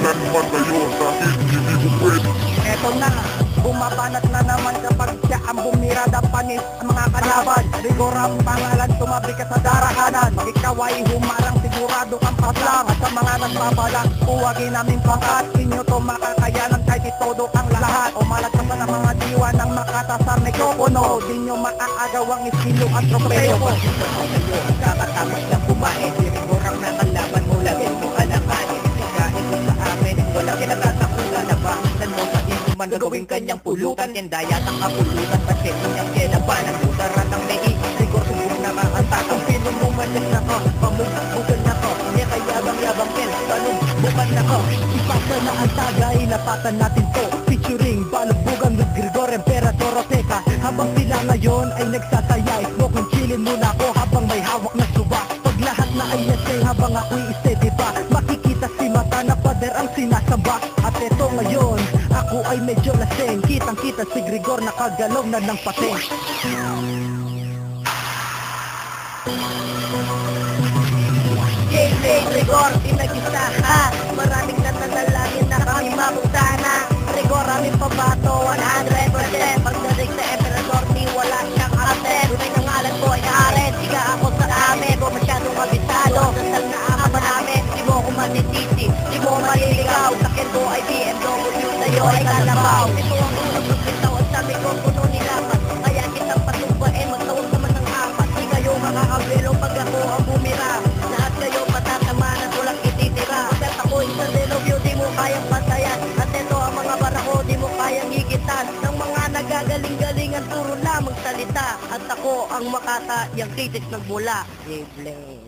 Kailan naman kayo sa akin hindi ko pwede. Eto na, bumabanat na naman kapag siya ang bumirada panis ang mga kalaban. Rigor ang pangalan, tumabi ka sa daraanan. Ikaw ay humarang, sigurado kang paslang. At sa mga nagbabalak, huwagin namin pangkat. Inyo to makakayanan kahit itodo ang lahat. Umalat ka pa ng mga diwa ng makatasar na kokono. Di nyo maaagaw ang iskilo at tropeo ko. Kakatapos lang kumain, si Rigor ang nakalaban mo. Lagyan mo alakanin, ikain mo sa amin. Walang kinatatakutan na bakitan mo sa man gagawing kanyang pulutan. Kendaya ang kapulutan, pansero niyang kelaban. Ang utaran ng lehi, Rigor subong na maantakang. Pino mo manas na ko, pamugbugan na ko. Niya kayabang-yabang kel, panumbukan na ko. Ipasa na ang tagay, napatan natin to. Featuring balugbugan with Grigor Emperador Oteca. Habang sila ngayon ay nagsasaya, smoke and chillin muna ako habang may hawak na suba. Pag lahat na ay nasay habang ako'y steady pa, makikita si mata na pader ang sinasamba. At eto ngayon, ako ay medyo laseng. Kitang-kita si Grigor nakagalaw na ng pateng. J.J. Rigor, pinag-isa ha. Maraming natatalamin na kami mabutana. Rigor, aming pabato, 100%. Pagdating sa Emperador, di wala siyang aten. Tunay na ngalan ko ay Aren, siga ako sa amin. Kung masyadong kabisado, dasal na ama namin. Di mo ako matitisi, di mo maliligaw. Sakin ko ay BMW, sa'yo ay kalabaw. Ito ang unang pagbitaw at sabi ko puno nilapat. Kaya kitang patumbain, magtawag naman ng apat. Di kayo makakabelo pag ako ang bumira. Lahat kayo patatamaan at walang ititira. Pagkat ako'y sa delobyo, di mo kayang patayan. At ito ang mga barako, di mo kayang higitan. Ng mga nagagaling-galingan, puro lamang salita. At ako ang makata, yung kritis nagmula. J-Blade.